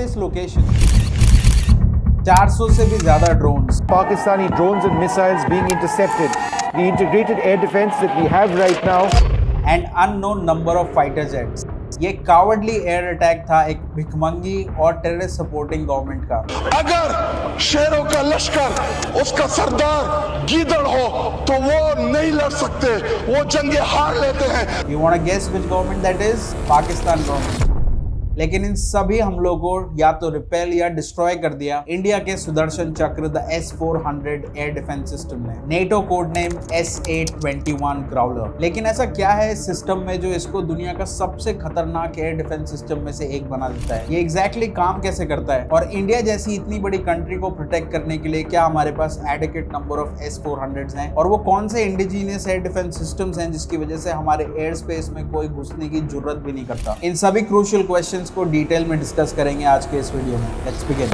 36 location, 400 से भी ज्यादा drones, Pakistani drones and missiles being intercepted, the integrated air defense that we have right now, and unknown number of fighter jets. ये cowardly air attack था एक भिखमंगी और terrorist supporting government का। अगर शेरों का लश्कर उसका सरदार गीदड़ हो तो वो नहीं लड़ सकते, वो जंगे हार लेते हैं। You wanna guess which government that is? Pakistan government. लेकिन इन सभी हमलों को या तो रिपेल या डिस्ट्रॉय कर दिया इंडिया के Sudarshan Chakra the S-400 air defence system ने, NATO code name S-821 growler. लेकिन ऐसा क्या है इस सिस्टम में जो इसको दुनिया का सबसे खतरनाक एयर डिफेंस सिस्टम में से एक बना देता है? ये एग्जैक्टली काम कैसे करता है? और इंडिया जैसी इतनी बड़ी कंट्री को प्रोटेक्ट करने के लिए क्या हमारे पास एडिक्वेट नंबर ऑफ S-400s हैं? और वो कौन से इंडिजीनियस एयर डिफेंस सिस्टम्स हैं जिसकी वजह से हमारे एयर स्पेस में कोई घुसने की जरूरत भी नहीं करता? इन सभी क्रूशियल क्वेश्चन को डिटेल में डिस्कस करेंगे आज के इस वीडियो में। Let's begin.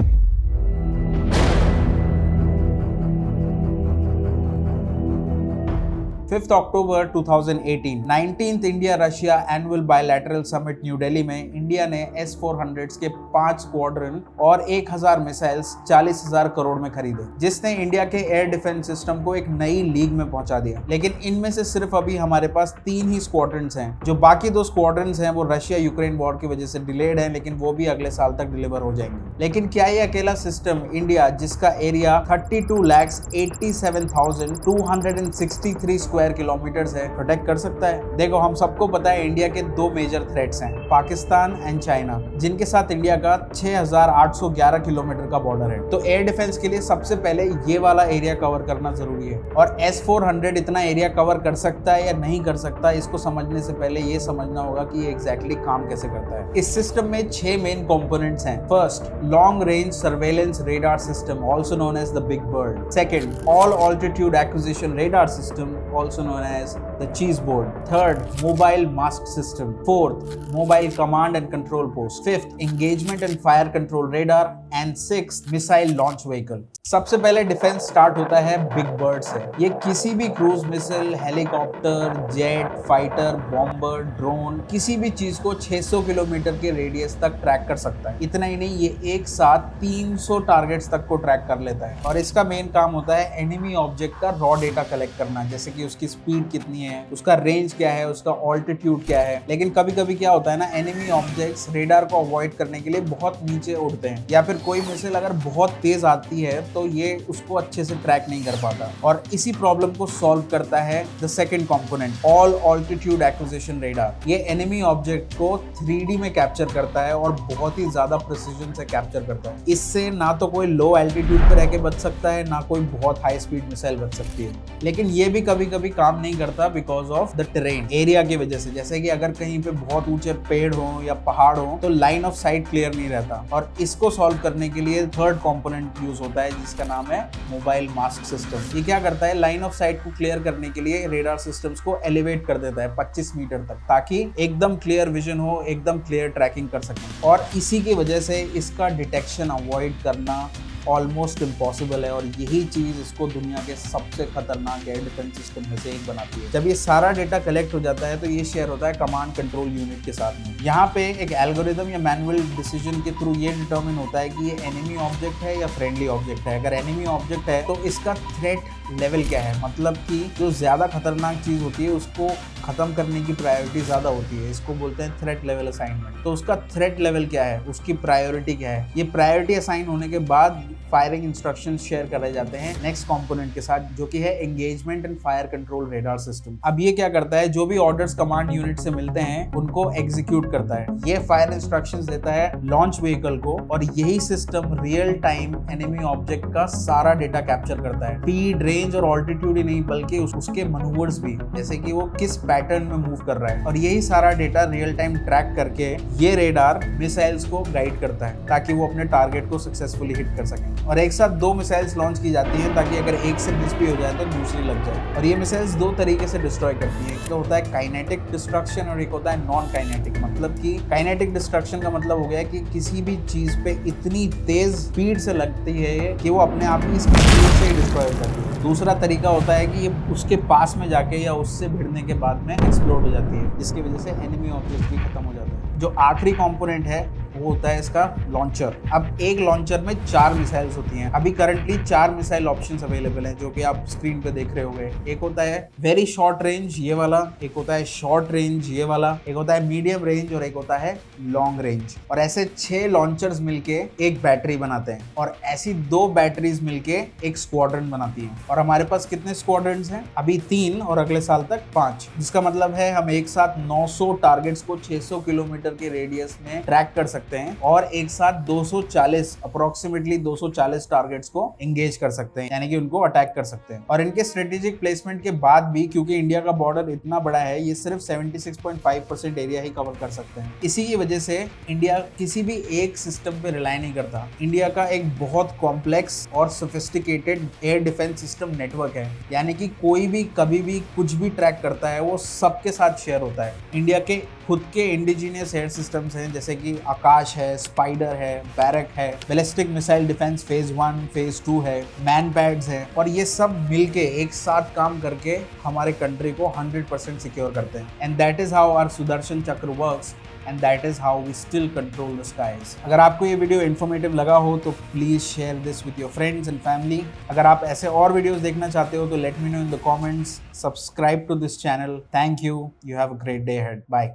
5th October 2018 19th India Russia annual bilateral summit new Delhi में इंडिया ने S-400s के 5 स्क्वाड्रन और 1000 मिसाइल्स 40,000 करोड़ में खरीदे, जिसने इंडिया के एयर डिफेंस सिस्टम को एक नई लीग में पहुंचा दिया। लेकिन इनमें से सिर्फ अभी हमारे पास 3 ही स्क्वाड्रन्स हैं। जो बाकी 2 स्क्वाड्रन्स हैं वो रशिया यूक्रेन वॉर की वजह से डिलेड है, लेकिन वो भी अगले साल तक डिलीवर हो जाएंगे। लेकिन क्या ये अकेला सिस्टम इंडिया, जिसका एरिया 32,87,263 स्क्वायर किलोमीटर है, प्रोटेक्ट कर सकता है? देखो, हम सबको पता है इंडिया के 2 मेजर थ्रेट्स हैं, पाकिस्तान एंड चाइना, जिनके साथ इंडिया का 6,811 किलोमीटर का बॉर्डर है। तो एयर डिफेंस के लिए सबसे पहले ये वाला एरिया कवर करना जरूरी है। और S-400 इतना एरिया कवर कर सकता है या नहीं कर सकता, इसको समझने से पहले ये समझना होगा कि ये एग्जैक्टली काम कैसे करता है। इस सिस्टम में 6 मेन कंपोनेंट्स हैं। First, long range surveillance radar system, also known as the big bird. Second, all altitude acquisition radar system, also known as the cheese board. Third, mobile mask system. Fourth, mobile command and control post. Fifth, engagement and fire control radar. And sixth, missile launch vehicle. सबसे पहले defence start होता है big bird से। ये किसी भी cruise missile, helicopter, jet, fighter, bomber, drone, किसी भी चीज को 600 किलोमीटर के रेडियस तक ट्रैक कर सकता है। इतना ही नहीं, ये एक साथ 300 टारगेट्स तक को ट्रैक कर लेता है। और इसका मेन काम होता है एनिमी ऑब्जेक्ट का रॉ डेटा कलेक्ट करना, जैसे कि उसकी स्पीड कितनी है, उसका रेंज क्या है, उसका ऑल्टीट्यूड क्या है। लेकिन कभी कभी क्या होता है ना, एनिमी ऑब्जेक्ट्स रेडार को अवॉइड करने के लिए बहुत नीचे उड़ते हैं, या फिर कोई मिसाइल अगर बहुत तेज आती है तो ये उसको अच्छे से ट्रैक नहीं कर पाता। और इसी प्रॉब्लम को सॉल्व करता है the second component, all altitude acquisition radar. ये एनिमी ऑब्जेक्ट को 3D में कैप्चर करता है और बहुत ही ज्यादा प्रिसीजन से कैप्चर करता है। इससे ना तो कोई लो एल्टीट्यूड पे रह के बच सकता है, ना कोई बहुत हाई स्पीड मिसाइल बच सकती है। लेकिन ये भी कभी कभी काम नहीं करता because of the terrain, area की वजह से। जैसे कि अगर कहीं पे बहुत ऊंचे पेड़ हो या पहाड़ हो तो लाइन ऑफ साइट क्लियर नहीं रहता। और इसको सॉल्व करने के लिए थर्ड कंपोनेंट यूज होता है, जिसका नाम है मोबाइल मास्क सिस्टम। ये क्या करता है, लाइन ऑफ साइट को क्लियर करने के लिए रेडार सिस्टम्स को एलिवेट कर देता है 25 मीटर तक, ताकि एकदम क्लियर विजन हो, एकदम क्लियर ट्रैकिंग कर सकें। और इसी की वजह से इसका डिटेक्शन अवॉइड करना ऑलमोस्ट इम्पॉसिबल है। और यही चीज इसको दुनिया के सबसे खतरनाक एयर डिफेंस सिस्टम में से एक बनाती है। जब ये सारा डेटा कलेक्ट हो जाता है तो ये शेयर होता है कमांड कंट्रोल यूनिट के साथ में। यहाँ पे एक एल्गोरिदम या मैनुअल डिसीजन के थ्रू ये डिटरमिन होता है कि ये एनिमी ऑब्जेक्ट है या फ्रेंडली ऑब्जेक्ट है। अगर एनिमी ऑब्जेक्ट है तो इसका थ्रेट लेवल क्या है, मतलब कि जो ज्यादा खतरनाक चीज होती है उसको खत्म करने की प्रायोरिटी ज्यादा होती है। इसको बोलते हैं थ्रेट लेवल असाइनमेंट। तो उसका थ्रेट लेवल क्या है, उसकी प्रायोरिटी क्या है, ये प्रायोरिटी असाइन होने के बाद फायरिंग इंस्ट्रक्शंस शेयर करे जाते हैं नेक्स्ट कंपोनेंट के साथ, जो कि है engagement and fire control radar system. अब ये क्या करता है, जो भी ऑर्डर्स कमांड यूनिट से मिलते हैं उनको एग्जीक्यूट करता है। ये फायर इंस्ट्रक्शंस देता है लॉन्च व्हीकल को, और यही system real time enemy object का सारा डेटा कैप्चर करता है। स्पीड, रेंज और ऑल्टीट्यूड ही नहीं, बल्कि उसके मनूवर्स भी, जैसे कि वो किस पैटर्न में मूव कर रहा है। और यही सारा डेटा रियल टाइम ट्रैक करके ये रेडार मिसाइल्स को गाइड करता है, ताकि वो अपने टारगेट को सक्सेसफुली हिट कर सके। और एक साथ 2 मिसाइल्स लॉन्च की जाती हैं, ताकि अगर एक से मिस भी हो जाए तो दूसरी लग जाए। और ये मिसाइल्स 2 तरीके से डिस्ट्रॉय करती हैं। एक तो होता है काइनेटिक डिस्ट्रक्शन और एक होता है नॉन काइनेटिक। मतलब कि काइनेटिक डिस्ट्रक्शन का मतलब हो गया कि किसी भी चीज पे इतनी तेज स्पीड से लगती है कि वो अपने आप ही स्पीड से ही डिस्ट्रॉय हो जाती है। दूसरा तरीका होता है कि ये उसके पास में जाके या उससे भिड़ने के बाद में एक्सप्लोड हो जाती है, जिसकी वजह से एनिमी ऑब्जेक्ट भी खत्म हो जाता है। जो आखिरी कंपोनेंट है वो होता है इसका लॉन्चर। अब एक लॉन्चर में 4 मिसाइल्स होती हैं। अभी करंटली 4 मिसाइल ऑप्शंस अवेलेबल हैं, जो कि आप स्क्रीन पे देख रहे होंगे। एक होता है वेरी शॉर्ट रेंज, ये वाला, एक होता है शॉर्ट रेंज, ये वाला, एक होता है मीडियम रेंज और एक होता है लॉन्ग रेंज। और ऐसे 6 लॉन्चर्स मिलके एक बैटरी बनाते हैं और ऐसी 2 बैटरीज मिलके एक स्क्वाड्रन बनाती हैं। और हमारे पास कितने स्क्वाड्रन्स हैं? अभी 3 और अगले साल तक 5, जिसका मतलब है हम एक साथ 900 टारगेट्स को 600 किलोमीटर के रेडियस में ट्रैक कर सकते हैं और एक साथ 240 अप्रोक्सीमेटली 240 टारगेट्स को एंगेज कर सकते हैं, यानी कि उनको अटैक कर सकते हैं। और इनके स्ट्रेटेजिक प्लेसमेंट के बाद भी, क्योंकि इंडिया का बॉर्डर इतना बड़ा है, ये सिर्फ 76.5% एरिया ही कवर कर सकते हैं। इसी की वजह से इंडिया किसी भी एक सिस्टम पे रिलाई नहीं करता। इंडिया का एक बहुत कॉम्प्लेक्स और sophisticated air defence system network है, यानी कि कोई भी कभी भी कुछ भी ट्रैक करता है वो सबके साथ शेयर होता है। इंडिया के खुद के इंडिजिनियस एयर सिस्टम्स हैं, जैसे कि आकाश है, स्पाइडर है, बैरक है, ballistic missile defence phase 1, phase 2 है, मैन पैड्स है, और ये सब मिलके एक साथ काम करके हमारे कंट्री को 100% सिक्योर करते हैं। And that is how our Sudarshan Chakra works and that is how we still control the skies. अगर आपको ये वीडियो इन्फॉर्मेटिव लगा हो तो please share this with your friends and family. अगर आप ऐसे और वीडियोस देखना चाहते हो तो let me know in the comments. Subscribe to this channel. Thank you. You have a great day ahead. Bye.